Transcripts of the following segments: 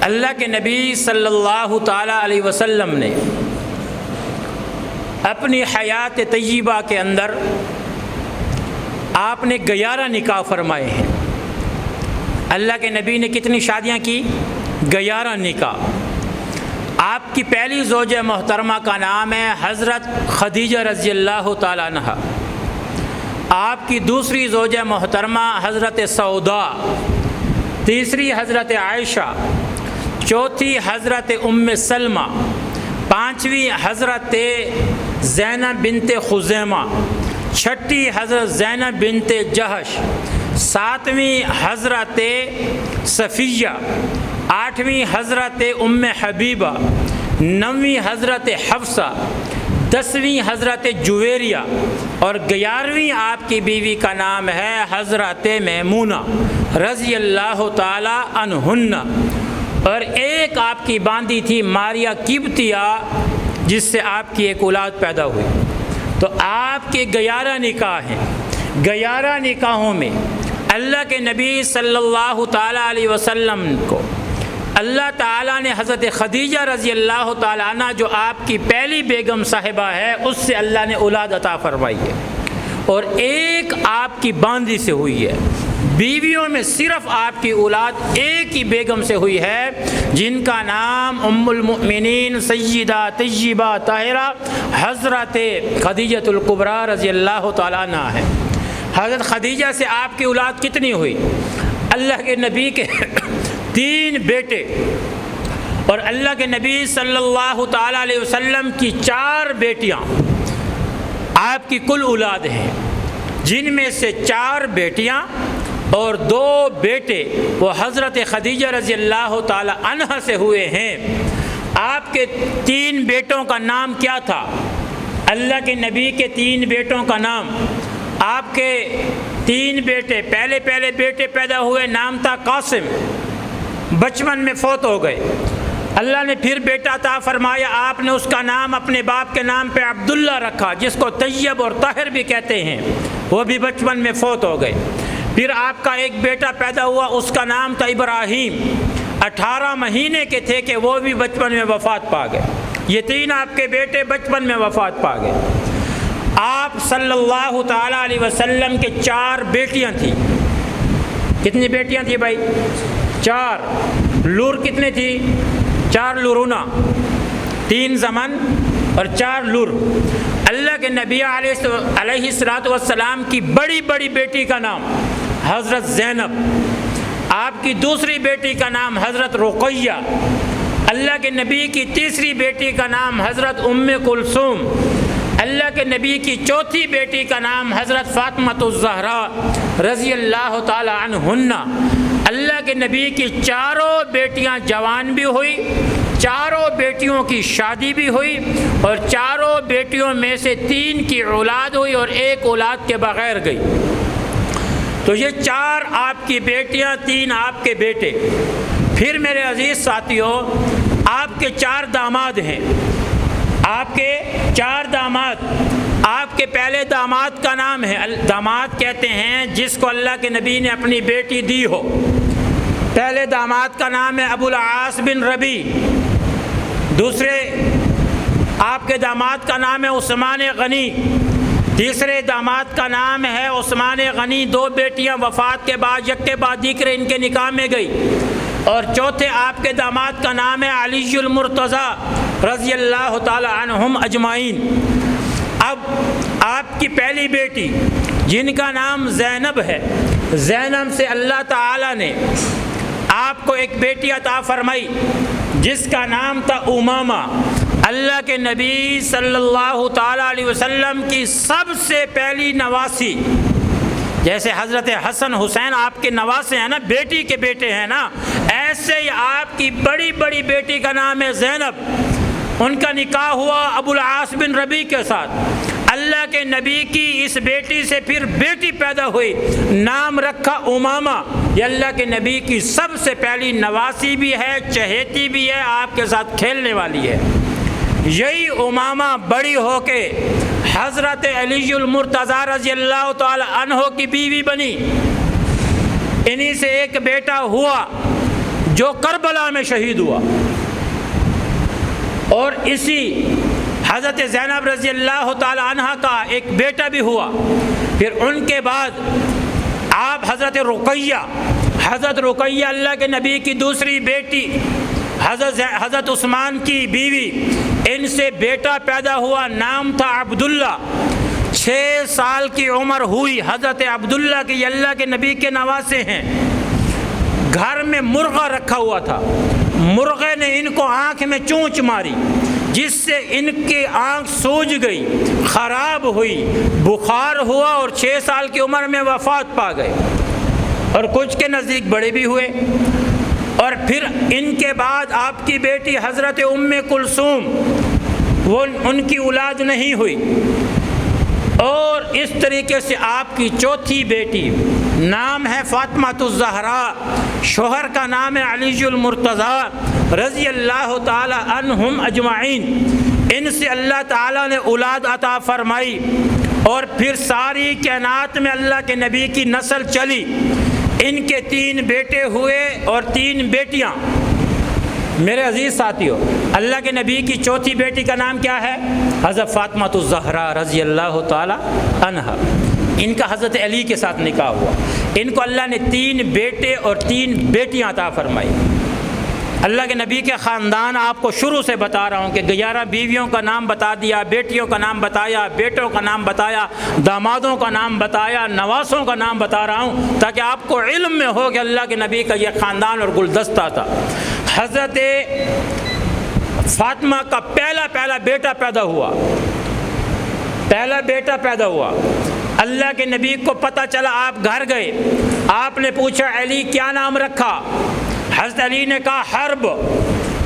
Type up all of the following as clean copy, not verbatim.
اللہ کے نبی صلی اللہ تعالیٰ علیہ وسلم نے اپنی حیات طیبہ کے اندر آپ نے 11 نکاح فرمائے ہیں۔ اللہ کے نبی نے کتنی شادیاں کی؟ 11 نکاح۔ آپ کی پہلی زوجہ محترمہ کا نام ہے حضرت خدیجہ رضی اللہ تعالیٰ عنہ۔ آپ کی دوسری زوجہ محترمہ حضرت سودا، تیسری حضرت عائشہ، چوتھی حضرت ام سلمہ، پانچویں حضرت زینب بنت خزیمہ، چھٹی حضرت زینب بنت جہش، ساتویں حضرت صفیہ، آٹھویں حضرت ام حبیبہ، نویں حضرت حفصہ، 10ویں حضرت جویریہ اور 11ویں آپ کی بیوی کا نام ہے حضرت میمونہ رضی اللہ تعالی عنہن۔ اور ایک آپ کی باندی تھی ماریہ قبطیہ، جس سے آپ کی ایک اولاد پیدا ہوئی۔ تو آپ کے 11 نکاح ہیں۔ 11 نکاحوں میں اللہ کے نبی صلی اللہ تعالیٰ علیہ وسلم کو اللہ تعالیٰ نے حضرت خدیجہ رضی اللہ تعالیٰ عنہ جو آپ کی پہلی بیگم صاحبہ ہے، اس سے اللہ نے اولاد عطا فرمائی ہے، اور ایک آپ کی باندی سے ہوئی ہے۔ بیویوں میں صرف آپ کی اولاد ایک ہی بیگم سے ہوئی ہے، جن کا نام ام المؤمنین سیدہ طیبہ طاہرہ حضرت خدیجہ الکبریٰ رضی اللہ تعالیٰ عنہ ہے۔ حضرت خدیجہ سے آپ کی اولاد کتنی ہوئی؟ اللہ کے نبی کے 3 بیٹے اور اللہ کے نبی صلی اللہ تعالیٰ علیہ وسلم کی 4 بیٹیاں آپ کی کل اولاد ہیں، جن میں سے 4 بیٹیاں اور 2 بیٹے وہ حضرت خدیجہ رضی اللہ تعالی عنہ سے ہوئے ہیں۔ آپ کے 3 بیٹوں کا نام کیا تھا؟ اللہ کے نبی کے 3 بیٹوں کا نام، آپ کے 3 بیٹے، پہلے بیٹے پیدا ہوئے، نام تھا قاسم، بچپن میں فوت ہو گئے۔ اللہ نے پھر بیٹا عطا فرمایا، آپ نے اس کا نام اپنے باپ کے نام پہ عبداللہ رکھا، جس کو طیب اور طاہر بھی کہتے ہیں، وہ بھی بچپن میں فوت ہو گئے۔ پھر آپ کا ایک بیٹا پیدا ہوا، اس کا نام تھا ابراہیم، 18 مہینے کے تھے کہ وہ بھی بچپن میں وفات پا گئے۔ یہ 3 آپ کے بیٹے بچپن میں وفات پا گئے۔ آپ صلی اللہ تعالیٰ علیہ وسلم کے 4 بیٹیاں تھیں۔ کتنی بیٹیاں تھیں بھائی؟ 4۔ لور کتنے تھی؟ 4 لورونا، 3 زمن اور 4 لور۔ اللہ کے نبی علیہ الصلوۃ والسلام کی بڑی بیٹی کا نام حضرت زینب، آپ کی دوسری بیٹی کا نام حضرت رقیہ، اللہ کے نبی کی تیسری بیٹی کا نام حضرت ام کلثوم، اللہ کے نبی کی چوتھی بیٹی کا نام حضرت فاطمہ الزہراء رضی اللہ تعالی عنہن۔ اللہ کے نبی کی 4 بیٹیاں جوان بھی ہوئی، 4 بیٹیوں کی شادی بھی ہوئی، اور 4 بیٹیوں میں سے 3 کی اولاد ہوئی اور 1 اولاد کے بغیر گئی۔ تو یہ 4 آپ کی بیٹیاں، 3 آپ کے بیٹے۔ پھر میرے عزیز ساتھیوں، آپ کے 4 داماد ہیں۔ آپ کے 4 داماد، آپ کے پہلے داماد کا نام ہے، داماد کہتے ہیں جس کو اللہ کے نبی نے اپنی بیٹی دی ہو۔ پہلے داماد کا نام ہے ابو العاص بن ربی، دوسرے آپ کے داماد کا نام ہے عثمان غنی، تیسرے داماد کا نام ہے عثمان غنی۔ 2 بیٹیاں وفات کے بعد یک کے بعد دیکھ رہے ان کے نکاح میں گئی، اور چوتھے آپ کے داماد کا نام ہے علی المرتضی رضی اللہ تعالی عنہم اجمعین۔ اب آپ کی پہلی بیٹی جن کا نام زینب ہے، زینب سے اللہ تعالی نے آپ کو ایک بیٹی عطا فرمائی جس کا نام تھا امامہ۔ اللہ کے نبی صلی اللہ تعالیٰ علیہ وسلم کی سب سے پہلی نواسی، جیسے حضرت حسن حسین آپ کے نواسے ہیں نا، بیٹی کے بیٹے ہیں نا، ایسے ہی آپ کی بڑی بیٹی کا نام ہے زینب۔ ان کا نکاح ہوا ابو العاص بن ربی کے ساتھ۔ اللہ کے نبی کی اس بیٹی سے پھر بیٹی پیدا ہوئی، نام رکھا امامہ۔ یہ اللہ کے نبی کی سب سے پہلی نواسی بھی ہے، چہیتی بھی ہے، آپ کے ساتھ کھیلنے والی ہے۔ یہی امامہ بڑی ہو کے حضرت علی المرتضی رضی اللہ تعالی عنہ کی بیوی بنی۔ انہی سے ایک بیٹا ہوا جو کربلا میں شہید ہوا، اور اسی حضرت زینب رضی اللہ تعالی عنہ کا ایک بیٹا بھی ہوا۔ پھر ان کے بعد آپ حضرت رقیہ اللہ کے نبی کی دوسری بیٹی، حضرت عثمان کی بیوی، ان سے بیٹا پیدا ہوا، نام تھا عبداللہ۔ 6 سال کی عمر ہوئی حضرت عبداللہ کی، یہ اللہ کے نبی کے نواسے ہیں۔ گھر میں مرغہ رکھا ہوا تھا، مرغے نے ان کو آنکھ میں چونچ ماری، جس سے ان کی آنکھ سوج گئی، خراب ہوئی، بخار ہوا، اور 6 سال کی عمر میں وفات پا گئے، اور کچھ کے نزدیک بڑے بھی ہوئے۔ اور پھر ان کے بعد آپ کی بیٹی حضرت ام کلثوم، وہ ان کی اولاد نہیں ہوئی، اور اس طریقے سے آپ کی چوتھی بیٹی، نام ہے فاطمہ الزہراء، شوہر کا نام ہے علی المرتضیٰ رضی اللہ تعالی عنہم اجمعین۔ ان سے اللہ تعالیٰ نے اولاد عطا فرمائی، اور پھر ساری کائنات میں اللہ کے نبی کی نسل چلی۔ ان کے 3 بیٹے ہوئے اور 3 بیٹیاں۔ میرے عزیز ساتھیو، اللہ کے نبی کی چوتھی بیٹی کا نام کیا ہے؟ حضرت فاطمہ الزہراء رضی اللہ تعالی عنہا۔ ان کا حضرت علی کے ساتھ نکاح ہوا۔ ان کو اللہ نے 3 بیٹے اور 3 بیٹیاں عطا فرمائی۔ اللہ کے نبی کے خاندان آپ کو شروع سے بتا رہا ہوں کہ 11 بیویوں کا نام بتا دیا، بیٹیوں کا نام بتایا، بیٹوں کا نام بتایا، دامادوں کا نام بتایا، نواسوں کا نام بتا رہا ہوں تاکہ آپ کو علم میں ہو کہ اللہ کے نبی کا یہ خاندان اور گلدستہ تھا۔ حضرت فاطمہ کا پہلا بیٹا پیدا ہوا۔ اللہ کے نبی کو پتہ چلا، آپ گھر گئے، آپ نے پوچھا علی کیا نام رکھا؟ حضرت علی نے کہا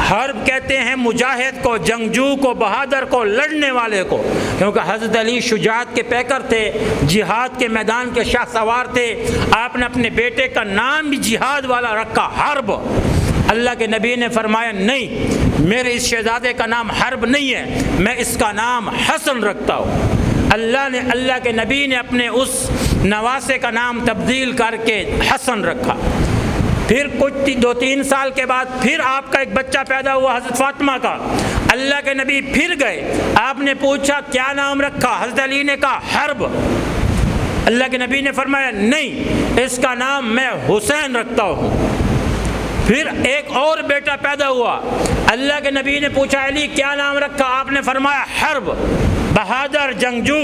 حرب کہتے ہیں مجاہد کو، جنگجو کو، بہادر کو، لڑنے والے کو، کیونکہ حضرت علی شجاعت کے پیکر تھے، جہاد کے میدان کے شاہ سوار تھے۔ آپ نے اپنے بیٹے کا نام بھی جہاد والا رکھا، حرب۔ اللہ کے نبی نے فرمایا نہیں، میرے اس شہزادے کا نام حرب نہیں ہے، میں اس کا نام حسن رکھتا ہوں۔ اللہ کے نبی نے اپنے اس نواسے کا نام تبدیل کر کے حسن رکھا۔ پھر کچھ 2-3 سال کے بعد پھر آپ کا ایک بچہ پیدا ہوا حضرت فاطمہ کا۔ اللہ کے نبی پھر گئے، آپ نے پوچھا کیا نام رکھا؟ حضرت علی نے کہا حرب۔ اللہ کے نبی نے فرمایا نہیں، اس کا نام میں حسین رکھتا ہوں۔ پھر ایک اور بیٹا پیدا ہوا، اللہ کے نبی نے پوچھا علی کیا نام رکھا؟ آپ نے فرمایا حرب، بہادر، جنگجو۔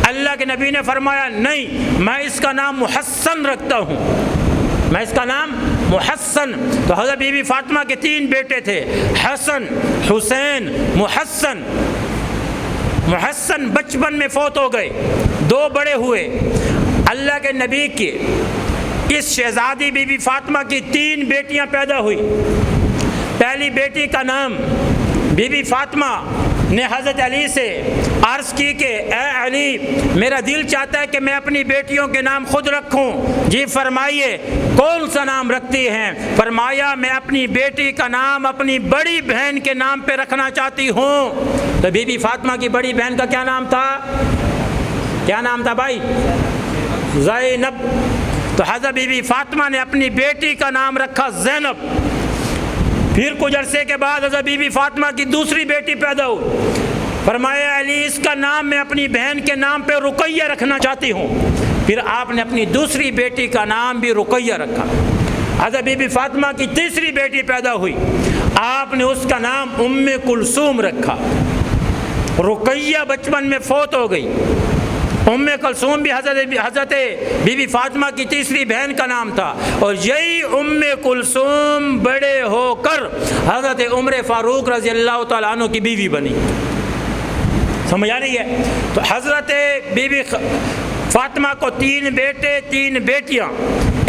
اللہ کے نبی نے فرمایا نہیں، میں اس کا نام محسن رکھتا ہوں، میں اس کا نام محسن۔ تو حضرت بی بی فاطمہ کے 3 بیٹے تھے، حسن، حسین، محسن۔ محسن بچپن میں فوت ہو گئے، 2 بڑے ہوئے۔ اللہ کے نبی کی اس شہزادی بی بی فاطمہ کی 3 بیٹیاں پیدا ہوئی۔ پہلی بیٹی کا نام بی بی فاطمہ نے حضرت علی سے عرض کی کہ اے علی، میرا دل چاہتا ہے کہ میں اپنی بیٹیوں کے نام خود رکھوں۔ جی فرمائیے کون سا نام رکھتی ہیں؟ فرمایا میں اپنی بیٹی کا نام اپنی بڑی بہن کے نام پہ رکھنا چاہتی ہوں۔ تو بی بی فاطمہ کی بڑی بہن کا کیا نام تھا؟ کیا نام تھا بھائی؟ زینب۔ تو حضرت بی بی فاطمہ نے اپنی بیٹی کا نام رکھا زینب۔ پھر کچھ عرصے کے بعد حضرت بی بی فاطمہ کی دوسری بیٹی پیدا ہوئی، فرمایا علی اس کا نام میں اپنی بہن کے نام پہ رقیہ رکھنا چاہتی ہوں۔ پھر آپ نے اپنی دوسری بیٹی کا نام بھی رقیہ رکھا۔ حضرت بی بی فاطمہ کی تیسری بیٹی پیدا ہوئی، آپ نے اس کا نام ام کلثوم رکھا۔ رقیہ بچپن میں فوت ہو گئی۔ ام کلثوم بھی حضرت بی بی فاطمہ کی تیسری بہن کا نام تھا، اور یہی ام کلثوم بڑے ہو کر حضرت عمر فاروق رضی اللہ تعالیٰ عنہ کی بیوی بنی۔ سمجھ آ رہی ہے؟ تو حضرت بی بی فاطمہ کو 3 بیٹے 3 بیٹیاں،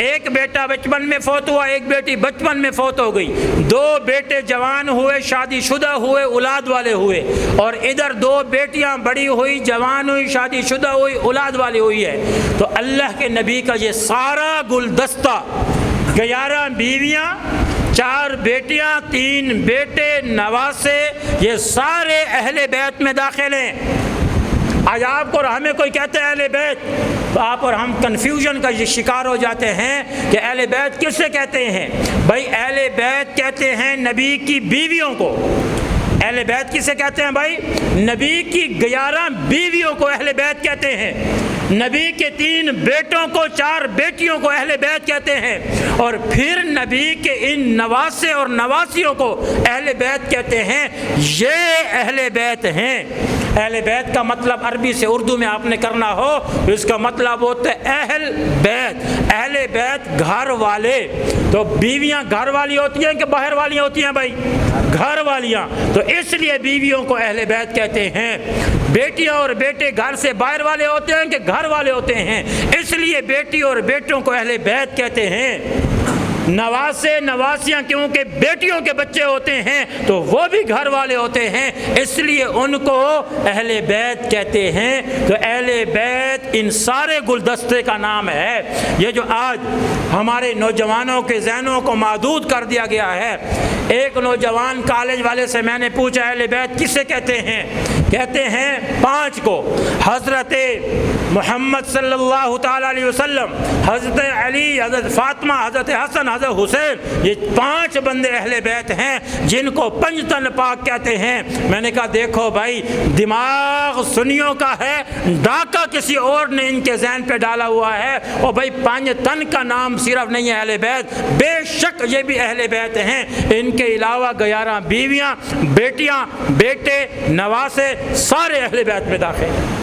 ایک بیٹا بچپن میں فوت ہوا، ایک بیٹی بچپن میں فوت ہو گئی، 2 بیٹے جوان ہوئے، شادی شدہ ہوئے، اولاد والے ہوئے، اور ادھر 2 بیٹیاں بڑی ہوئی، جوان ہوئی، شادی شدہ ہوئی، اولاد والی ہوئی ہے۔ تو اللہ کے نبی کا یہ سارا گلدستہ، 11 بیویاں، 4 بیٹیاں، 3 بیٹے، نواسے، یہ سارے اہل بیت میں داخل ہیں۔ آج آپ کو ہمیں کوئی کہتے ہیں اہل بیت، آپ اور ہم کنفیوژن کا شکار ہو جاتے ہیں کہ اہل بیت کس سے کہتے ہیں؟ بھائی اہل بیت کہتے ہیں نبی کی بیویوں کو۔ اہل بیت کسے کہتے ہیں بھائی؟ نبی کی 11 بیویوں کو اہل بیت کہتے ہیں، نبی کے 3 بیٹوں کو 4 بیٹیوں کو اہل بیت کہتے ہیں، اور پھر نبی کے ان نواسے اور نواسیوں کو اہل بیت کہتے ہیں۔ یہ اہل بیت ہیں۔ اہل بیت کا مطلب عربی سے اردو میں آپ نے کرنا ہو تو اس کا مطلب ہوتا ہے اہل بیت۔ اہل بیت گھر والے۔ تو بیویاں گھر والی ہوتی ہیں کہ باہر والی ہوتی ہیں بھائی؟ گھر والیاں، تو اس لیے بیویوں کو اہل بیت کہتے ہیں۔ بیٹیاں اور بیٹے گھر سے باہر والے ہوتے ہیں کہ گھر والے ہوتے ہیں، اس لیے بیٹی اور بیٹوں کو اہل بیت کہتے ہیں۔ نواسے نواسیاں کیونکہ بیٹیوں کے بچے ہوتے ہیں تو وہ بھی گھر والے ہوتے ہیں، اس لیے ان کو اہل بیت کہتے ہیں۔ تو اہل بیت ان سارے گلدستے کا نام ہے۔ یہ جو آج ہمارے نوجوانوں کے ذہنوں کو محدود کر دیا گیا ہے، ایک نوجوان کالج والے سے میں نے پوچھا اہل بیت کسے کہتے ہیں؟ کہتے ہیں 5 کو، حضرت محمد صلی اللہ تعالیٰ علیہ وسلم، حضرت علی، حضرت فاطمہ، حضرت حسن، حضرت حسین، یہ 5 بندے اہل بیت ہیں جن کو پنجتن پاک کہتے ہیں۔ میں نے کہا دیکھو بھائی، دماغ سنیوں کا ہے، ڈاکہ کسی اور نے ان کے ذہن پہ ڈالا ہوا ہے۔ اور بھائی پنجتن کا نام صرف نہیں ہے اہل بیت، بے شک یہ بھی اہل بیت ہیں۔ ان کے علاوہ 11 بیویاں، بیٹیاں، بیٹے، نواسے سارے اہل بیت میں داخل ہیں۔